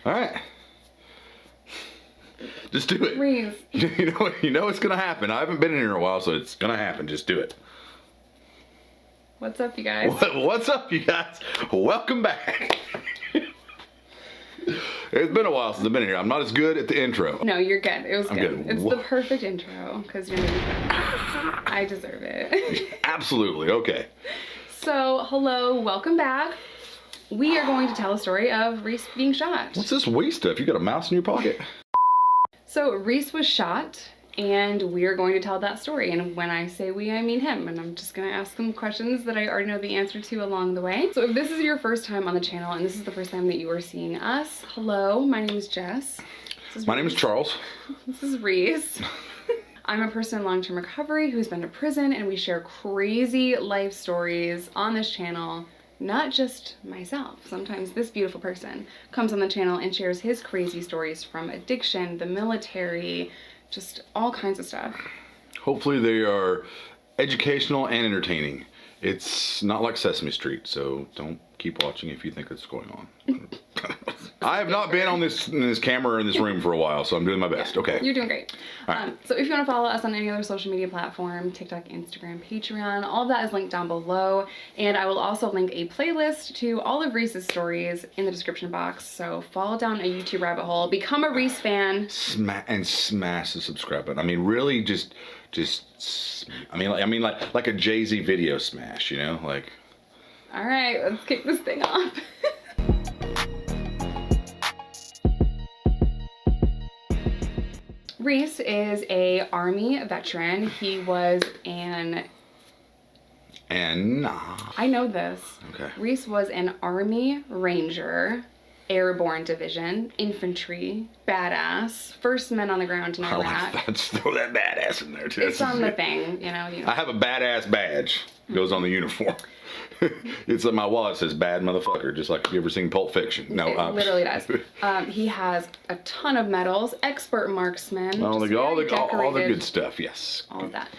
All right. Just do it. Reece. You know it's gonna happen. I haven't been in here a while, so it's gonna happen. Just do it. What's up, you guys? What's up, you guys? Welcome back. It's been a while since I've been here. I'm not as good at the intro. No, you're good. It was good. It's Whoa. the perfect intro because you're making fun. I deserve it. Absolutely. Okay. So, hello, welcome back. We are going to tell a story of Reece being shot. What's this wee stuff? You got a mouse in your pocket? So, Reece was shot, and we are going to tell that story. And when I say we, I mean him. And I'm just going to ask some questions that I already know the answer to along the way. So, if this is your first time on the channel, and this is the first time that you are seeing us, hello, my name is Jess. My name is Charles. This is Reece. I'm a person in long-term recovery who's been to prison, and we share crazy life stories on this channel. Not just myself. Sometimes this beautiful person comes on the channel and shares his crazy stories from addiction, the military, just all kinds of stuff. Hopefully they are educational and entertaining. It's not like Sesame Street, so don't keep watching if you think it's going on. I have not been on this camera or in this room for a while, so I'm doing my best. Okay. You're doing great. Right. So if you want to follow us on any other social media platform, TikTok, Instagram, Patreon, all of that is linked down below. And I will also link a playlist to all of Reece's stories in the description box. So follow down a YouTube rabbit hole, become a Reece fan. Smash the subscribe button. I mean, really I mean like a Jay-Z video smash, you know? Like. All right, let's kick this thing off. Reece is a Army veteran. He was I know this. Okay. Reece was an Army Ranger, Airborne Division, Infantry, badass, first men on the ground in Iraq. Let's throw that badass in there too. It's on the thing, you know. I have a badass badge. Goes on the uniform. It's like my wallet says "bad motherfucker," just like if you ever seen Pulp Fiction. No, it literally does. He has a ton of medals, expert marksman, all the good stuff. Yes, all of that.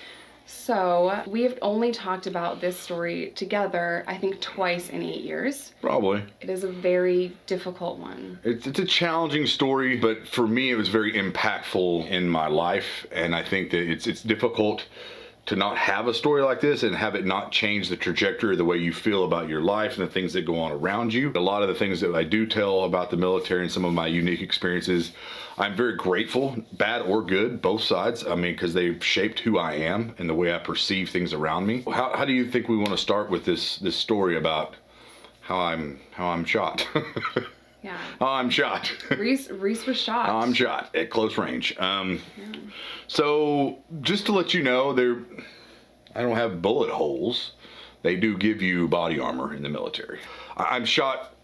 So we have only talked about this story together, I think, twice in 8 years. Probably. It is a very difficult one. It's a challenging story, but for me, it was very impactful in my life, and I think that it's difficult to not have a story like this and have it not change the trajectory of the way you feel about your life and the things that go on around you. A lot of the things that I do tell about the military and some of my unique experiences, I'm very grateful, bad or good, both sides. I mean, because they've shaped who I am and the way I perceive things around me. How do you think we want to start with this story about how I'm shot? Yeah. Oh, I'm shot. Reece was shot. I'm shot at close range. So just to let you know, I don't have bullet holes. They do give you body armor in the military. I'm shot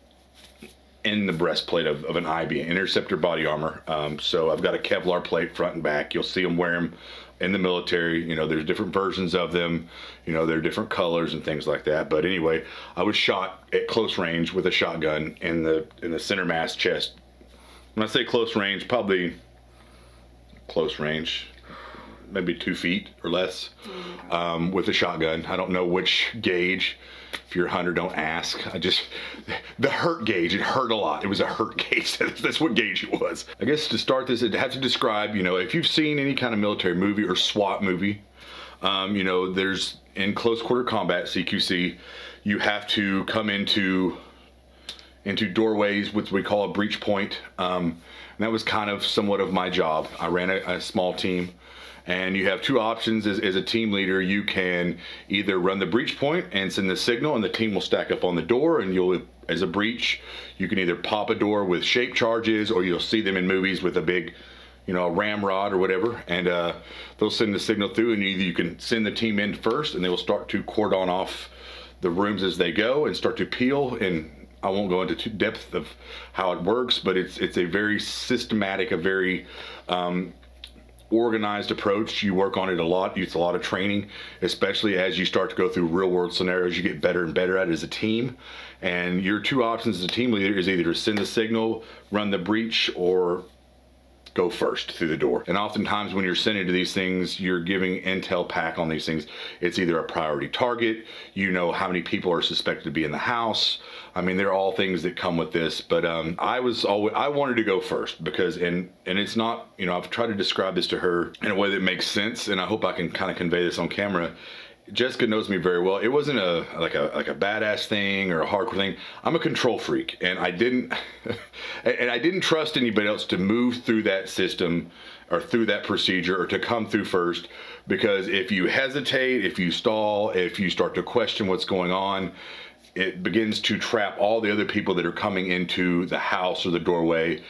in the breastplate of an IB, Interceptor body armor. So I've got a Kevlar plate front and back. You'll see them wear them in the military. You know, there's different versions of them. You know, they're different colors and things like that. But anyway, I was shot at close range with a shotgun in the center mass chest. When I say close range, probably close range, maybe 2 feet or less, with a shotgun. I don't know which gauge. If you're a hunter, don't ask. The hurt gauge, it hurt a lot. It was a hurt gauge. That's what gauge it was. I guess to start this, I'd have to describe, you know, if you've seen any kind of military movie or SWAT movie, you know, there's in close quarter combat, CQC, you have to come into doorways, which we call a breach point. And that was kind of somewhat of my job. I ran a small team. And you have two options as a team leader. You can either run the breach point and send the signal, and the team will stack up on the door, and you'll, as a breach, you can either pop a door with shape charges, or you'll see them in movies with a big, you know, a ramrod or whatever, and they'll send the signal through, and either you can send the team in first, and they will start to cordon off the rooms as they go and start to peel. And I won't go into depth of how it works, but it's a very systematic, a very organized approach. You work on it a lot. It's a lot of training, especially as you start to go through real world scenarios. You get better and better at it as a team. And your two options as a team leader is either to send the signal, run the breach, or go first through the door. And oftentimes when you're sent into these things, you're giving intel pack on these things. It's either a priority target, you know how many people are suspected to be in the house. I mean, they're all things that come with this, but I wanted to go first because, and it's not, you know, I've tried to describe this to her in a way that makes sense, and I hope I can kind of convey this on camera. Jessica knows me very well. It wasn't like a badass thing or a hardcore thing. I'm a control freak, and I didn't trust anybody else to move through that system or through that procedure or to come through first, because if you hesitate, if you stall, if you start to question what's going on, it begins to trap all the other people that are coming into the house or the doorway,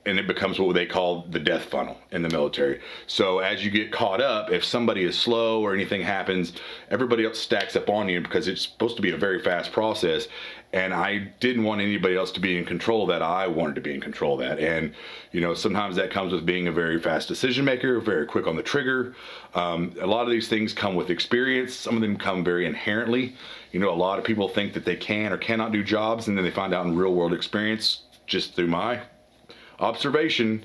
and it becomes what they call the death funnel in the military. So as you get caught up, if somebody is slow or anything happens, everybody else stacks up on you because it's supposed to be a very fast process. And I didn't want anybody else to be in control of that. I wanted to be in control of that. And, you know, sometimes that comes with being a very fast decision maker, very quick on the trigger. A lot of these things come with experience. Some of them come very inherently. You know, a lot of people think that they can or cannot do jobs, and then they find out in real world experience, just through my observation,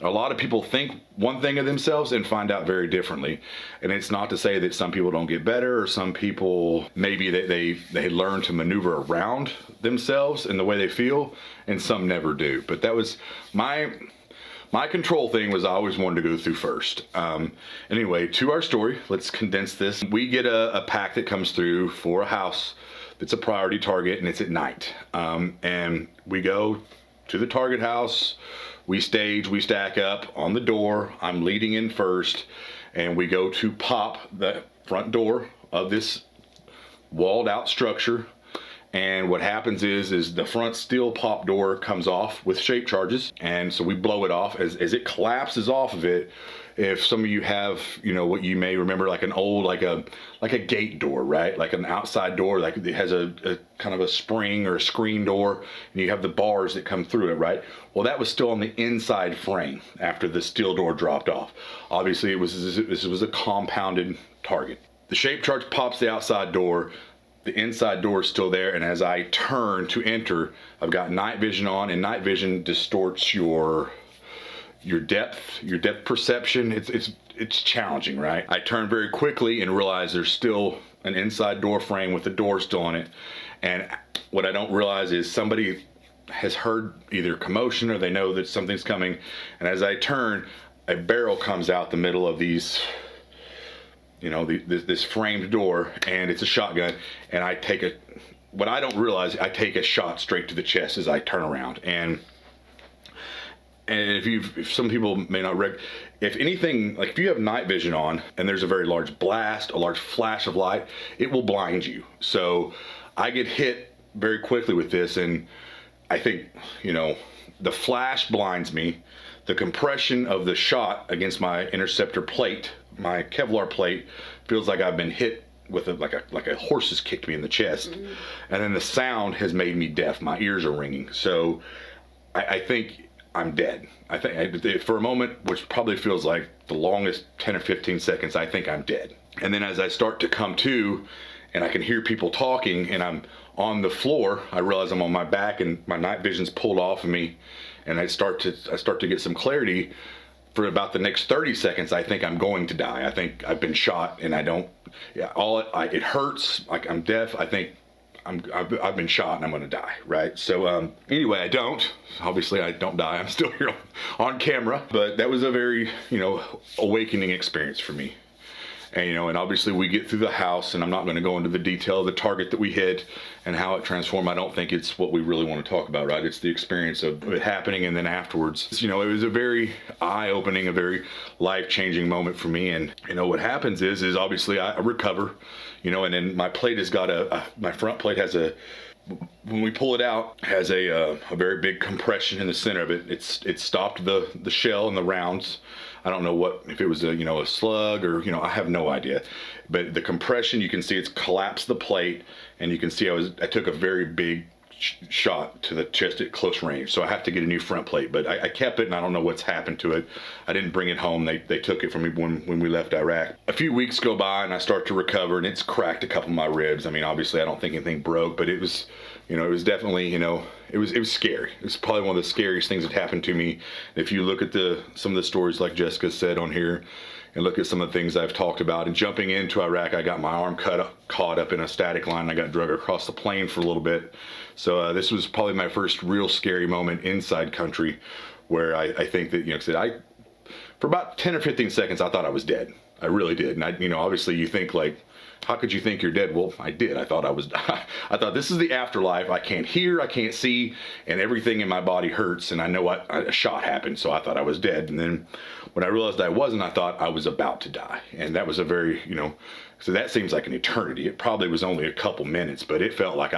a lot of people think one thing of themselves and find out very differently. And it's not to say that some people don't get better, or some people maybe they learn to maneuver around themselves in the way they feel, and some never do. But that was my control thing, was I always wanted to go through first. Anyway, to our story, let's condense this. We get a pack that comes through for a house that's a priority target, and it's at night. And we go to the target house, we stage, we stack up on the door. I'm leading in first, and we go to pop the front door of this walled out structure. And what happens is the front steel pop door comes off with shape charges, and so we blow it off. As it collapses off of it, if some of you have, you know, what you may remember, like an old, like a gate door, right? Like an outside door, like it has a kind of a spring or a screen door, and you have the bars that come through it, right? Well, that was still on the inside frame after the steel door dropped off. Obviously, this was a compounded target. The shape charge pops the outside door. The inside door is still there, and as I turn to enter, I've got night vision on, and night vision distorts your depth perception. It's challenging, right? I turn very quickly and realize there's still an inside door frame with the door still on it, and what I don't realize is somebody has heard either commotion or they know that something's coming, and as I turn, a barrel comes out the middle of these, you know, this framed door, and it's a shotgun, and I take what I don't realize, I take a shot straight to the chest as I turn around. And if some people may not if anything, like if you have night vision on and there's a very large blast, a large flash of light, it will blind you. So I get hit very quickly with this, and I think, you know, the flash blinds me. The compression of the shot against my interceptor plate, my Kevlar plate, feels like I've been hit with like a horse has kicked me in the chest. Mm-hmm. And then the sound has made me deaf. My ears are ringing. So I think I'm dead. I think for a moment, which probably feels like the longest 10 or 15 seconds, I think I'm dead. And then as I start to come to, and I can hear people talking, and I'm on the floor, I realize I'm on my back and my night vision's pulled off of me, and I start to get some clarity. For about the next 30 seconds, I think I'm going to die. I think I've been shot, and I don't. Yeah, it hurts. Like I'm deaf. I think I've been shot, and I'm going to die. Right. So anyway, I don't. Obviously, I don't die. I'm still here on camera. But that was a very, you know, awakening experience for me. And, you know, and obviously we get through the house, and I'm not going to go into the detail of the target that we hit and how it transformed. I don't think it's what we really want to talk about, right? It's the experience of it happening, and then afterwards, you know, it was a very eye-opening, a very life-changing moment for me. And, you know, what happens is obviously I recover, you know, and then my plate has got my front plate has when we pull it out, has a very big compression in the center of it. It stopped the shell and the rounds. I don't know if it was a slug or, you know, I have no idea. But the compression, you can see it's collapsed the plate, and you can see I took a very big shot to the chest at close range. So I have to get a new front plate, but I kept it, and I don't know what's happened to it. I didn't bring it home. They took it from me when we left Iraq. A few weeks go by, and I start to recover, and it's cracked a couple of my ribs. I mean, obviously I don't think anything broke, but it was, you know, it was definitely, you know, it was scary. It was probably one of the scariest things that happened to me. If you look at some of the stories like Jessica said on here, and look at some of the things I've talked about, and jumping into Iraq, I got my arm caught up in a static line. I got dragged across the plane for a little bit. So this was probably my first real scary moment inside country, where I think that, you know, for about 10 or 15 seconds, I thought I was dead. I really did. And you know, obviously you think like, how could you think you're dead? Well, I did. I thought I thought this is the afterlife. I can't hear, I can't see, and everything in my body hurts. And I know a shot happened, so I thought I was dead. And then when I realized I wasn't, I thought I was about to die. And that was a very, you know, so that seems like an eternity. It probably was only a couple minutes, but it felt like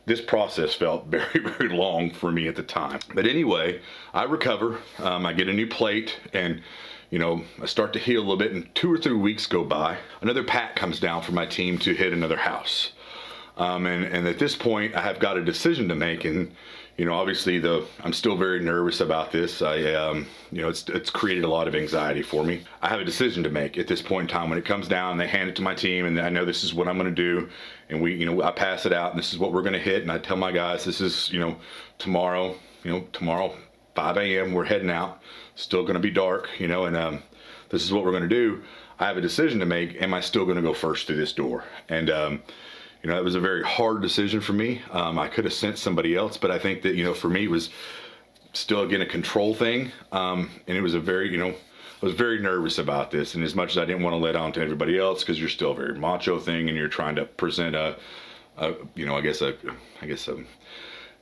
this process felt very, very long for me at the time. But anyway, I recover. I get a new plate, and you know, I start to heal a little bit, and 2 or 3 weeks go by. Another pack comes down for my team to hit another house. And at this point, I have got a decision to make, and you know, obviously I'm still very nervous about this. You know, it's created a lot of anxiety for me. I have a decision to make at this point in time. When it comes down, they hand it to my team, and I know this is what I'm going to do. And you know, I pass it out, and this is what we're going to hit. And I tell my guys, this is, you know, tomorrow, 5 a.m. we're heading out. Still going to be dark, you know, and this is what we're going to do. I have a decision to make. Am I still going to go first through this door? And you know, it was a very hard decision for me. I could have sent somebody else, but I think that, you know, for me, it was still, again, a control thing. And it was a very, you know, I was very nervous about this. And as much as I didn't want to let on to everybody else, because you're still a very macho thing, and you're trying to present you know, I guess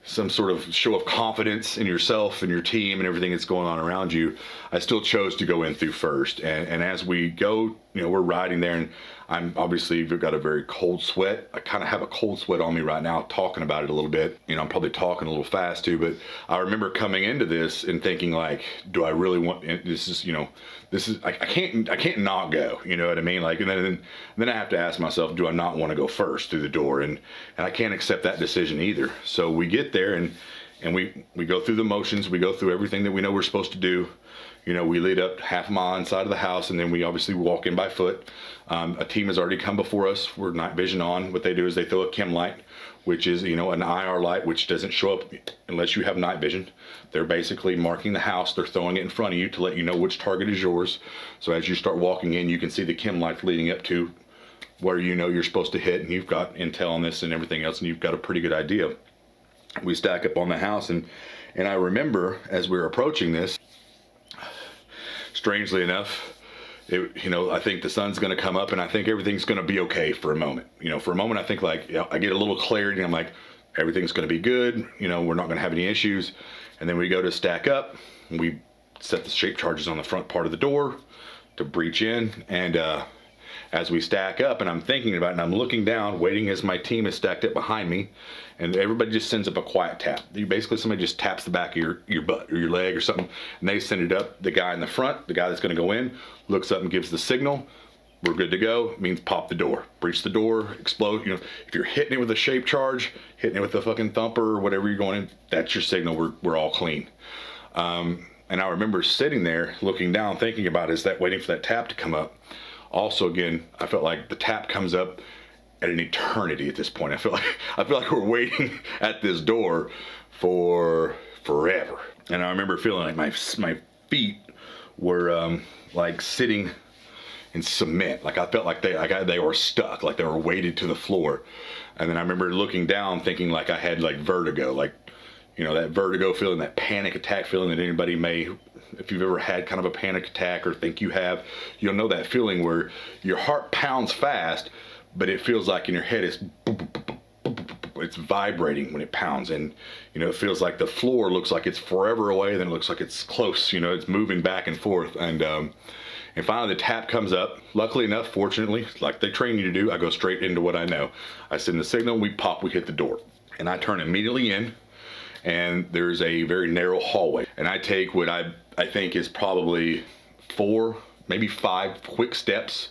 some sort of show of confidence in yourself and your team and everything that's going on around you, I still chose to go in through first. And as we go, you know, we're riding there, and I'm obviously got a very cold sweat. I kind of have a cold sweat on me right now talking about it a little bit. You know, I'm probably talking a little fast too, but I remember coming into this and thinking like, do I really want, this is, you know, I can't not go, you know what I mean? Like, and then I have to ask myself, do I not want to go first through the door? And I can't accept that decision either. So we get there, and we go through the motions. We go through everything that we know we're supposed to do. You know, we lead up half a mile inside of the house, and then we obviously walk in by foot. A team has already come before us. We're night vision on. What they do is they throw a chem light, which is, you know, an IR light, which doesn't show up unless you have night vision. They're basically marking the house. They're throwing it in front of you to let you know which target is yours. So as you start walking in, you can see the chem lights leading up to where you know you're supposed to hit, and you've got intel on this and everything else, and you've got a pretty good idea. We stack up on the house, and I remember as we were approaching this, strangely enough, you know, I think the sun's going to come up, and I think everything's going to be okay for a moment. You know, for a moment, I think like, you know, I get a little clarity, and I'm like, everything's going to be good. You know, we're not going to have any issues. And then we go to stack up, and we set the shape charges on the front part of the door to breach in. And as we stack up, and I'm thinking about it, and I'm looking down, waiting as my team is stacked up behind me, and everybody just sends up a quiet tap. Somebody just taps the back of your butt or your leg or something, and they send it up. The guy in the front, the guy that's going to go in, looks up and gives the signal. We're good to go. It means pop the door, breach the door, explode. You know, if you're hitting it with a shape charge, hitting it with a fucking thumper or whatever you're going in, that's your signal. We're all clean. And I remember sitting there looking down, thinking about waiting for that tap to come up. Also, again, I felt like the tap comes up at an eternity at this point. I feel like we're waiting at this door for forever. And I remember feeling like my feet were like sitting in cement. Like I felt like they were stuck, like they were weighted to the floor. And then I remember looking down, thinking like I had like vertigo, like, you know, that vertigo feeling, that panic attack feeling that anybody may, if you've ever had kind of a panic attack or think you have, you'll know that feeling where your heart pounds fast, but it feels like in your head it's vibrating when it pounds. And, you know, it feels like the floor looks like it's forever away, then it looks like it's close, you know, it's moving back and forth. And finally the tap comes up. Luckily enough, fortunately, like they train you to do, I go straight into what I know. I send the signal, we pop, we hit the door. And I turn immediately in, and there's a very narrow hallway. And I take what I think is probably 4, maybe 5 quick steps.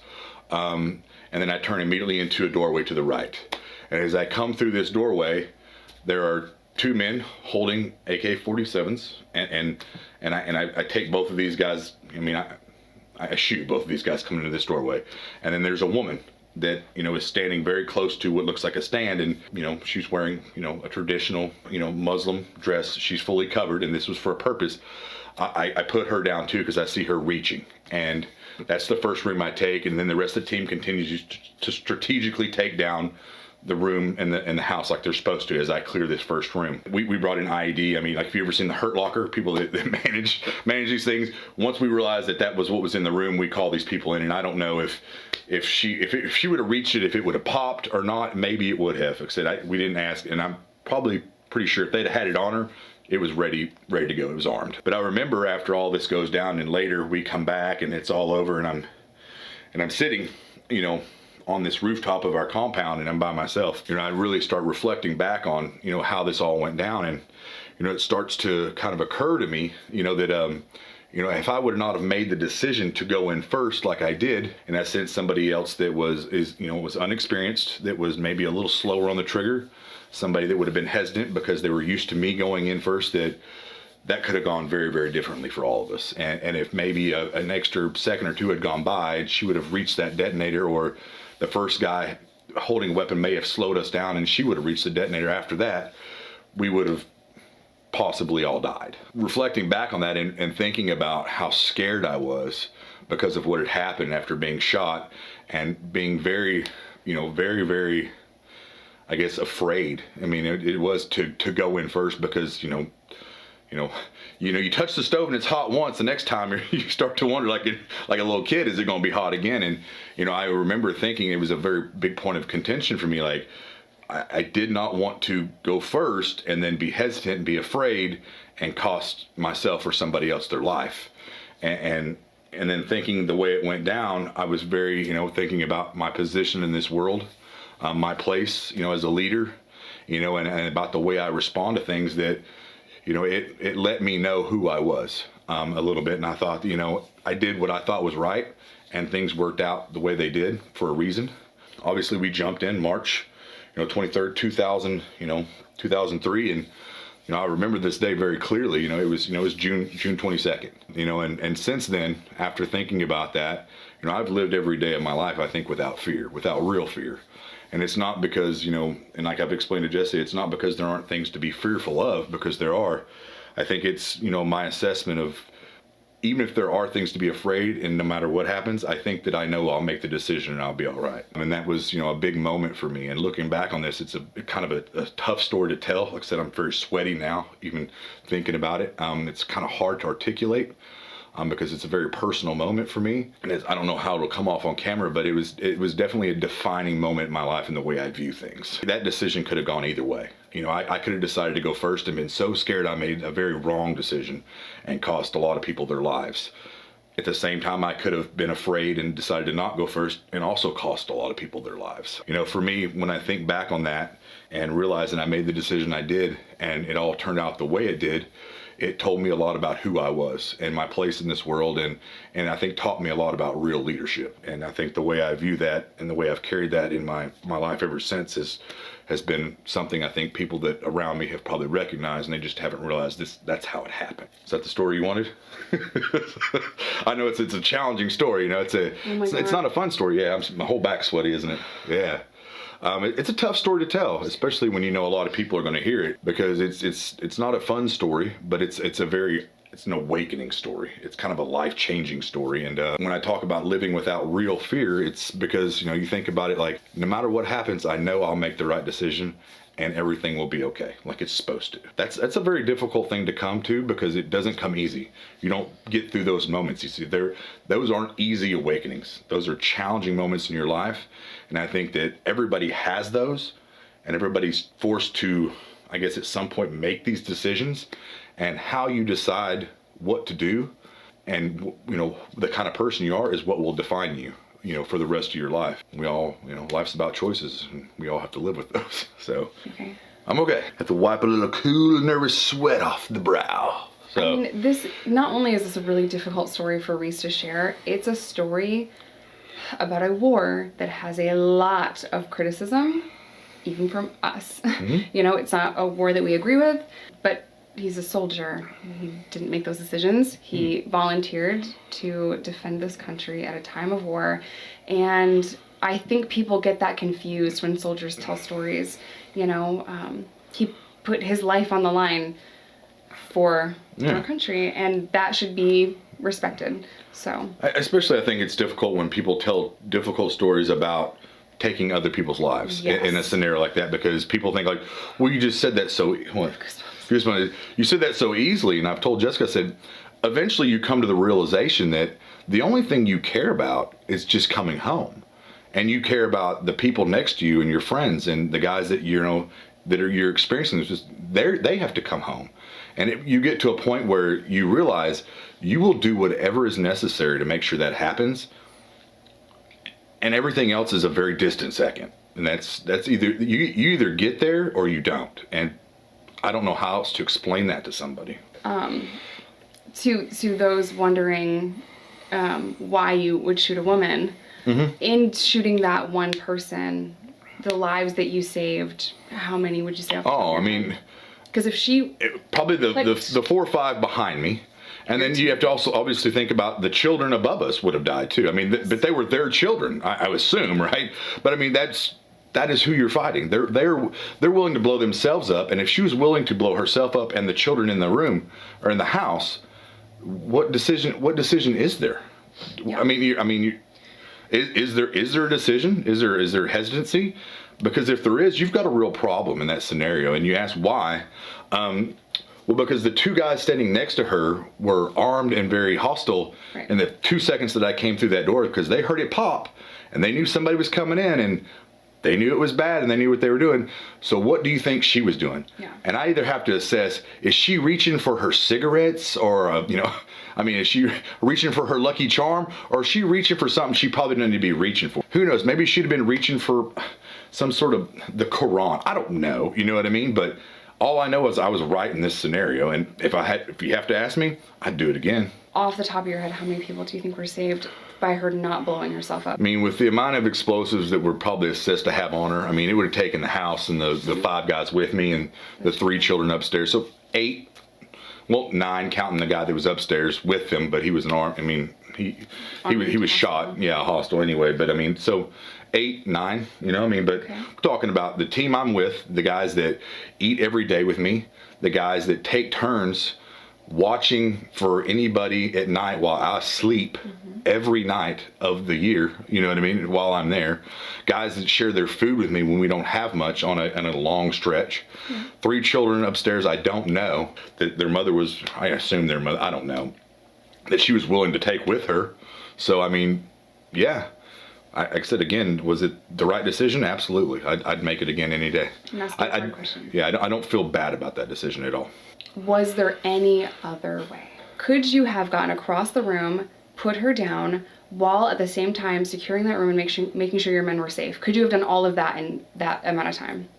And then I turn immediately into a doorway to the right. And as I come through this doorway, there are 2 men holding AK-47s, and I take both of these guys. I mean, I shoot both of these guys coming into this doorway, and then there's a woman that, is standing very close to what looks like a stand, and, she's wearing, a traditional, Muslim dress. She's fully covered, and this was for a purpose. I put her down too because I see her reaching, and that's the first room I take, and then the rest of the team continues to strategically take down the room and the house like they're supposed to as I clear this first room. We brought in IED. I mean, like, if you ever seen the Hurt Locker, people that manage these things, once we realized that was what was in the room, we call these people in, and I don't know if she would have reached it, if it would have popped or not. Maybe it would have. Like I said, we didn't ask, and I'm probably pretty sure if they'd had it on her, it was ready to go. It was armed. But I remember after all this goes down, and later we come back and it's all over, and I'm sitting, on this rooftop of our compound, and I'm by myself. I really start reflecting back on, how this all went down, and, it starts to kind of occur to me, that, if I would not have made the decision to go in first like I did, and I sent somebody else that was unexperienced, that was maybe a little slower on the trigger, somebody that would have been hesitant because they were used to me going in first, that could have gone very, very differently for all of us. And if maybe an extra second or two had gone by, she would have reached that detonator, or the first guy holding a weapon may have slowed us down, and she would have reached the detonator after that, we would have possibly all died. Reflecting back on that and thinking about how scared I was because of what had happened after being shot, and being very, very, very, I guess, afraid. I mean, it was to go in first because, you touch the stove and it's hot once. The next time you start to wonder, like a little kid, is it going to be hot again? And I remember thinking it was a very big point of contention for me. Like, I did not want to go first and then be hesitant and be afraid and cost myself or somebody else their life. And then thinking the way it went down, I was very, thinking about my position in this world, my place, as a leader, and about the way I respond to things, that, it let me know who I was a little bit. And I thought, I did what I thought was right, and things worked out the way they did for a reason. Obviously, we jumped in March, 23rd, 2003. And, I remember this day very clearly. It was June 22nd, and since then, after thinking about that, I've lived every day of my life, I think, without fear, without real fear. And it's not because, and like I've explained to Jesse, it's not because there aren't things to be fearful of, because there are. I think it's, my assessment of, even if there are things to be afraid, and no matter what happens, I think that I know I'll make the decision and I'll be all right. And that was, a big moment for me. And looking back on this, it's a kind of a tough story to tell. Like I said, I'm very sweaty now, even thinking about it. It's kind of hard to articulate. Because it's a very personal moment for me, and I don't know how it'll come off on camera, but it was definitely a defining moment in my life in the way I view things. That decision could have gone either way. I could have decided to go first and been so scared I made a very wrong decision and cost a lot of people their lives. At the same time, I could have been afraid and decided to not go first and also cost a lot of people their lives. For me, when I think back on that and realizing I made the decision I did and it all turned out the way it did, it told me a lot about who I was and my place in this world, and I think taught me a lot about real leadership. And I think the way I view that and the way I've carried that in my life ever since has been something I think people that around me have probably recognized, and they just haven't realized that's how it happened. Is that the story you wanted? I know it's a challenging story, it's not a fun story. Yeah, my whole back's sweaty, isn't it? Yeah. It's a tough story to tell, especially when a lot of people are going to hear it, because it's not a fun story, but it's an awakening story. It's kind of a life-changing story. And when I talk about living without real fear, it's because you think about it like, no matter what happens, I know I'll make the right decision and everything will be okay, like it's supposed to. That's a very difficult thing to come to, because it doesn't come easy. You don't get through those moments. You see, those aren't easy awakenings. Those are challenging moments in your life. And I think that everybody has those, and everybody's forced to, I guess, at some point make these decisions. And how you decide what to do and, the kind of person you are is what will define you, for the rest of your life. We all, life's about choices, and we all have to live with those. So okay. I'm okay. Have to wipe a little cool, nervous sweat off the brow. So. I mean, this, not only is this a really difficult story for Reece to share, it's a story about a war that has a lot of criticism, even from us. Mm-hmm. It's not a war that we agree with, but he's a soldier. He didn't make those decisions. He volunteered to defend this country at a time of war. And I think people get that confused when soldiers tell stories. You know, he put his life on the line for our country, and that should be respected. So, especially I think it's difficult when people tell difficult stories about taking other people's lives in a scenario like that, because people think like, well, you just said that so you said that so easily. And I've told Jessica, I said, eventually you come to the realization that the only thing you care about is just coming home, and you care about the people next to you and your friends and the guys that you're experiencing this. They have to come home, and you get to a point where you realize you will do whatever is necessary to make sure that happens. And everything else is a very distant second. And that's either you either get there or you don't. And I don't know how else to explain that to somebody. To those wondering why you would shoot a woman, in shooting that one person, the lives that you saved, how many would you say? I mean, because if she probably the 4 or 5 behind me. And then you have to also obviously think about the children above us would have died too. I mean, but they were their children, I assume, right? But I mean, that is who you're fighting. They're willing to blow themselves up, and if she was willing to blow herself up and the children in the room or in the house, what decision is there? Yeah. I mean, is there a decision? Is there hesitancy? Because if there is, you've got a real problem in that scenario. And you ask why. Well, because the 2 guys standing next to her were armed and very hostile in the 2 seconds that I came through that door, because they heard it pop and they knew somebody was coming in, and they knew it was bad and they knew what they were doing. So what do you think she was doing? Yeah. And I either have to assess, is she reaching for her cigarettes or, is she reaching for her Lucky Charm, or is she reaching for something she probably didn't need to be reaching for? Who knows? Maybe she'd have been reaching for some sort of the Quran. I don't know. You know what I mean? But all I know is I was right in this scenario, and if you have to ask me, I'd do it again. Off the top of your head, how many people do you think were saved by her not blowing herself up? I mean, with the amount of explosives that were probably assessed to have on her, I mean, it would have taken the house and the 5 guys with me and the 3 children upstairs. So 8, well, 9 counting the guy that was upstairs with him, but he was an arm. I mean, he was shot, hostile anyway. But I mean, so 8, 9, but we're talking about the team I'm with, the guys that eat every day with me, the guys that take turns watching for anybody at night while I sleep every night of the year, while I'm there, guys that share their food with me when we don't have much on a long stretch, 3 children upstairs I don't know, that their mother was, I assume their mother, I don't know, that she was willing to take with her. So, I mean, yeah. Like I said, again, was it the right decision? Absolutely. I'd make it again any day. And that's the hard question. Yeah, I don't feel bad about that decision at all. Was there any other way? Could you have gotten across the room, put her down, while at the same time securing that room and making sure your men were safe? Could you have done all of that in that amount of time?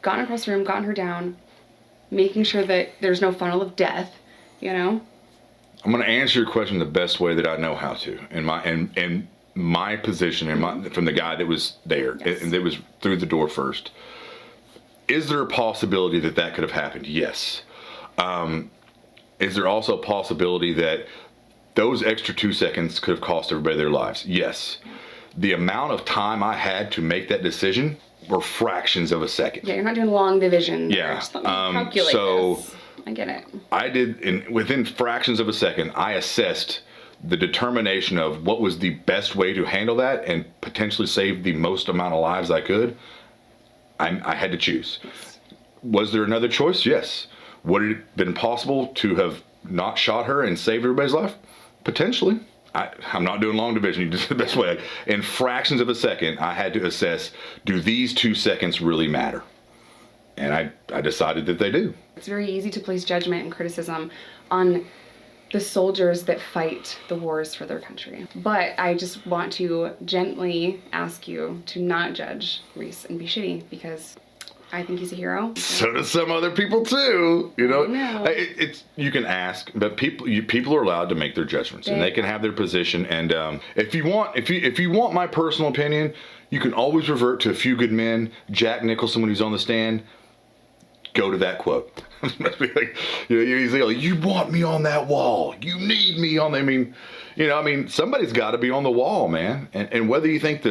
Gotten across the room, gotten her down, making sure that there's no funnel of death, I'm going to answer your question the best way that I know how to, in my position, from the guy that was there, and that was through the door first. Is there a possibility that could have happened? Yes. Is there also a possibility that those extra 2 seconds could have cost everybody their lives? Yes. The amount of time I had to make that decision were fractions of a second. Yeah, you're not doing long division. Yeah. Calculate this. I get it. I did, within fractions of a second, I assessed the determination of what was the best way to handle that and potentially save the most amount of lives I could. I had to choose. Yes. Was there another choice? Yes. Would it have been possible to have not shot her and saved everybody's life? Potentially. I'm not doing long division. Just the best way. In fractions of a second, I had to assess, do these 2 seconds really matter? And I decided that they do. It's very easy to place judgment and criticism on the soldiers that fight the wars for their country. But I just want to gently ask you to not judge Reece and be shitty, because I think he's a hero. So do some other people too. It's you can ask, but people are allowed to make their judgments, and they can have their position. And if you want my personal opinion, you can always revert to A Few Good Men, Jack Nicholson when he's on the stand. go to that quote. Like, he's like, you want me on that wall. You need me on. I mean, somebody's got to be on the wall, man. And whether you think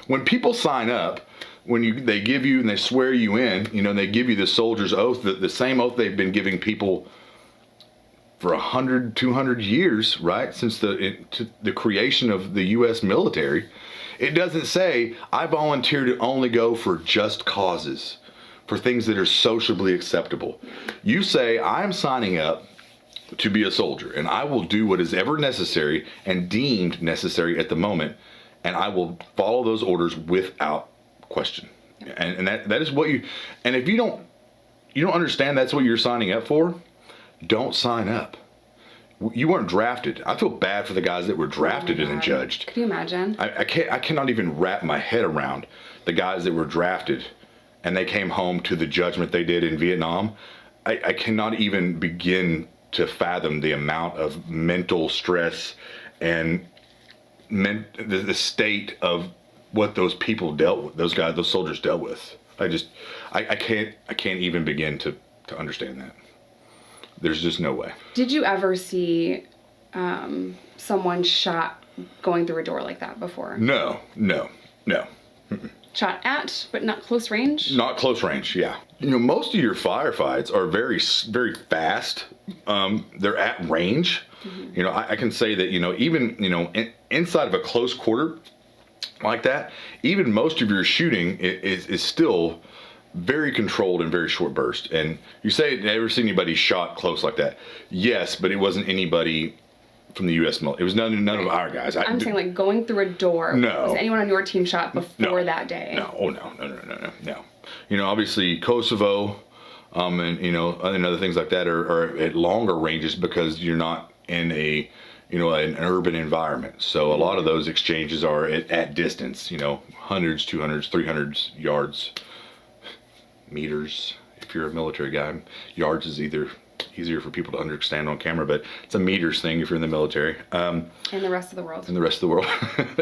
when people sign up, they give you and they swear you in, they give you the soldier's oath, the same oath they've been giving people for 100, 200 years, right? Since the creation of the U.S. military. It doesn't say, I volunteer to only go for just causes, for things that are sociably acceptable. You say, I'm signing up to be a soldier, and I will do what is ever necessary and deemed necessary at the moment, and I will follow those orders without question. And that is what and if you don't understand that's what you're signing up for, don't sign up. You weren't drafted. I feel bad for the guys that were drafted and judged. Could you imagine? I cannot even wrap my head around the guys that were drafted and they came home to the judgment they did in Vietnam. I cannot even begin to fathom the amount of mental stress and the state of what those people dealt with, those soldiers dealt with. I can't even begin to understand that. There's just no way. Did you ever see someone shot going through a door like that before? No. Mm-mm. Shot at, but not close range? Not close range, yeah. Most of your firefights are very, very fast. They're at range. Mm-hmm. I can say that, even, inside of a close quarter like that, even most of your shooting is still very controlled and very short burst. And you say, never seen anybody shot close like that. Yes, but it wasn't anybody from the U.S. military. It was none of our guys. I'm saying like going through a door. No. Was anyone on your team shot before that day? No. Oh, no. Obviously Kosovo, and other things like that are at longer ranges because you're not in an urban environment. So a lot of those exchanges are at distance, hundreds, 200s, 300s yards. Meters, if you're a military guy. Yards is easier for people to understand on camera, but it's a meters thing if you're in the military. And the rest of the world.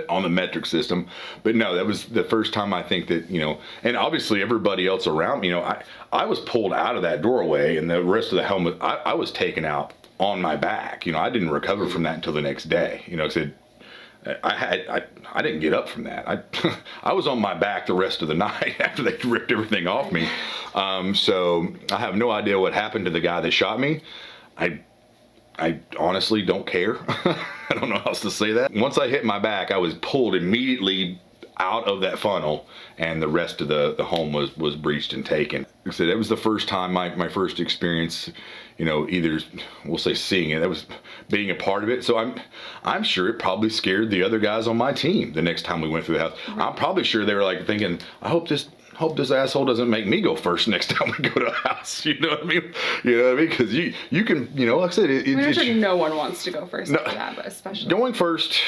On the metric system. But no, that was the first time I think that, and obviously everybody else around me, I was pulled out of that doorway and the rest of the helmet, I was taken out on my back. I didn't recover from that until the next day. I didn't get up from that. I was on my back the rest of the night after they ripped everything off me. So I have no idea what happened to the guy that shot me. I honestly don't care. I don't know how else to say that. Once I hit my back, I was pulled immediately out of that funnel, and the rest of the home was breached and taken. Like I said, that was the first time, my first experience, either we'll say seeing it, that was being a part of it. So I'm sure it probably scared the other guys on my team the next time we went through the house. I'm probably sure they were like thinking, I hope this asshole doesn't make me go first next time we go to a house. You know what I mean? Because you can, like I said, I'm sure no one wants to go first after that, but especially going first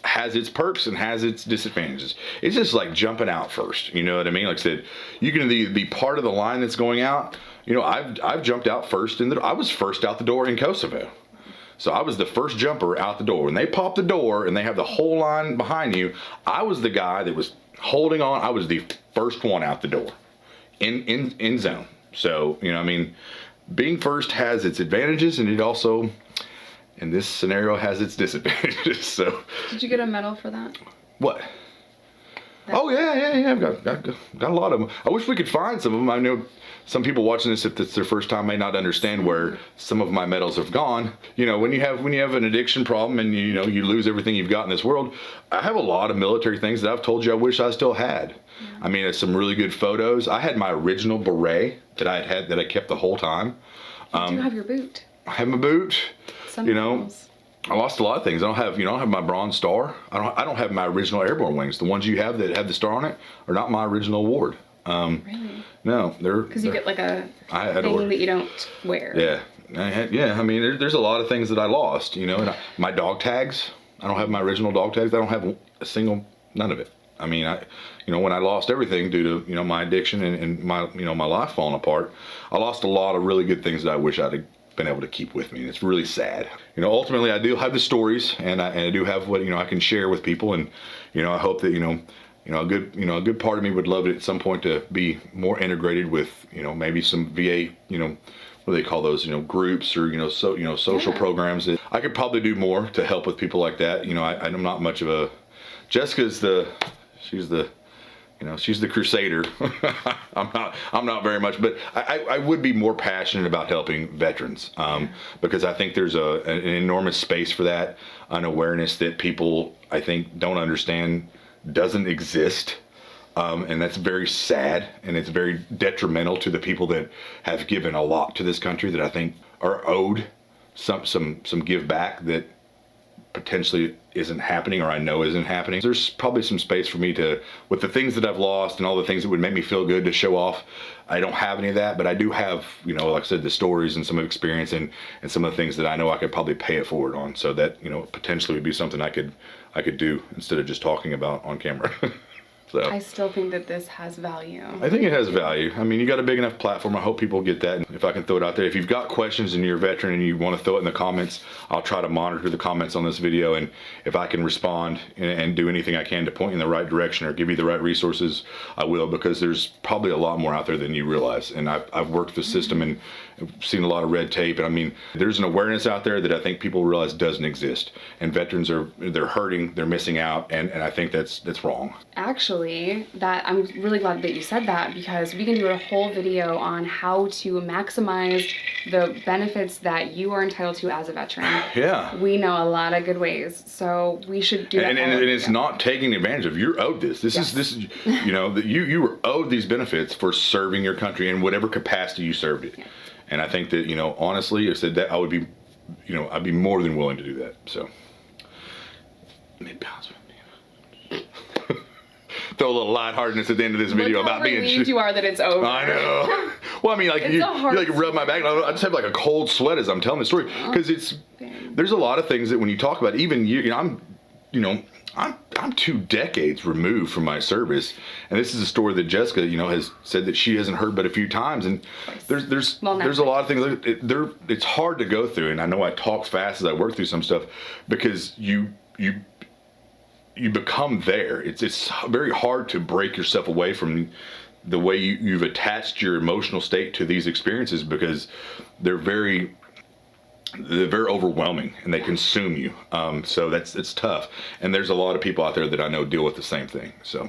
has its perks and has its disadvantages. It's just like jumping out first. You know what I mean? Like I said, you can either be part of the line that's going out. I've jumped out first I was first out the door in Kosovo. So I was the first jumper out the door. When they pop the door and they have the whole line behind you, I was the guy that was holding on. I was the first one out the door in zone. So, being first has its advantages, and it also, in this scenario, has its disadvantages. So, did you get a medal for that? What? Oh yeah. I've got a lot of them. I wish we could find some of them. I know some people watching this, if it's their first time, may not understand where some of my medals have gone. When you have an addiction problem and you lose everything you've got in this world, I have a lot of military things that I've told you I wish I still had. Yeah. I mean, it's some really good photos. I had my original beret that I kept the whole time. You do have your boot. I have my boot. I lost a lot of things. I don't have my Bronze Star. I don't have my original airborne wings. The ones you have that have the star on it are not my original award. Really? No, they're because you get like a thing that you don't wear. Yeah. I mean, there's a lot of things that I lost. And my dog tags. I don't have my original dog tags. I don't have none of it. I mean, when I lost everything due to my addiction and my my life falling apart, I lost a lot of really good things that I wish I'd been able to keep with me, and it's really sad. Ultimately, I do have the stories, and I do have what I can share with people, and I hope that a good part of me would love it at some point to be more integrated with, maybe some VA, what do they call those, groups or, social programs. That I could probably do more to help with people like that. I'm not much of a, Jessica's she's the crusader. I'm not very much, but I would be more passionate about helping veterans, because I think there's an enormous space for that, an awareness that people, I think, don't understand doesn't exist. And that's very sad, and it's very detrimental to the people that have given a lot to this country that I think are owed some give back that potentially isn't happening, or I know isn't happening. There's probably some space for me to, with the things that I've lost and all the things that would make me feel good to show off. I don't have any of that, but I do have, like I said, the stories and some experience and some of the things that I know I could probably pay it forward on. So that, potentially would be something I could do instead of just talking about on camera. So I still think that this has value. I think it has value. I mean, you got a big enough platform. I hope people get that. And if I can throw it out there, if you've got questions and you're a veteran and you want to throw it in the comments, I'll try to monitor the comments on this video. And if I can respond and do anything I can to point you in the right direction or give you the right resources, I will, because there's probably a lot more out there than you realize. And I've worked the system and seen a lot of red tape. And I mean, there's an awareness out there that I think people realize doesn't exist. And veterans they're hurting, they're missing out. And I think that's wrong. Actually, I'm really glad that you said that, because we can do a whole video on how to maximize the benefits that you are entitled to as a veteran. Yeah. We know a lot of good ways, so we should do that. And it's not taking advantage of. You're owed this. This is that you were owed these benefits for serving your country in whatever capacity you served it. Yeah. And I think that, honestly, I said that I would be, I'd be more than willing to do that. So, mid-pounds. Throw a little lightheartedness at the end of this video about being. Look you are that it's over. I know. Well, I mean, like you like rub my back. I just have like a cold sweat as I'm telling the story, because there's a lot of things that when you talk about, even I'm 2 decades removed from my service, and this is a story that Jessica, has said that she hasn't heard but a few times, and there's a lot of things it's hard to go through, and I know I talk fast as I work through some stuff, because you become there. It's very hard to break yourself away from the way you've attached your emotional state to these experiences, because they're very overwhelming and they consume you. So it's tough. And there's a lot of people out there that I know deal with the same thing. So.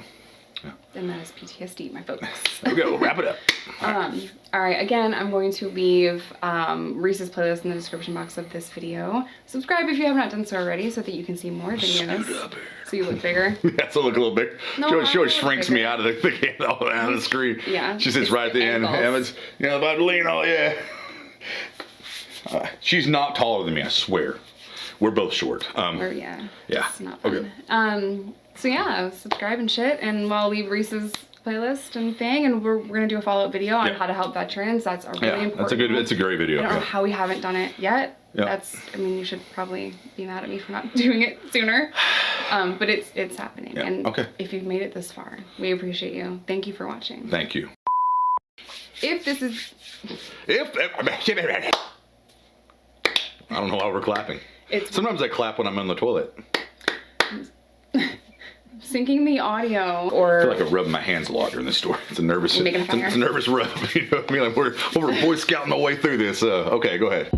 Yeah. And that is PTSD, my folks. There we go. Wrap it up. All right. Again, I'm going to leave Reese's playlist in the description box of this video. Subscribe if you have not done so already, so that you can see more videos. So you look bigger. Yeah, so look a little big. No, she always shrinks me out of the screen. Yeah. She sits right at the end. Emma's, about to lean on. Yeah. She's not taller than me, I swear. We're both short. Yeah. It's not fun. Okay. So yeah, subscribe and shit, and I'll leave Reese's playlist and thing, and we're gonna do a follow-up video on how to help veterans. That's a really important. It's a great video. I don't know how we haven't done it yet. Yeah. You should probably be mad at me for not doing it sooner. But it's happening. Yeah. And if you've made it this far, we appreciate you. Thank you for watching. Thank you. If this is I don't know why we're clapping. Sometimes I clap when I'm on the toilet. Syncing the audio, or I feel like I'm rubbing my hands a lot during this story. It's a nervous rub. Like we're Boy Scouting my way through this. Okay, go ahead.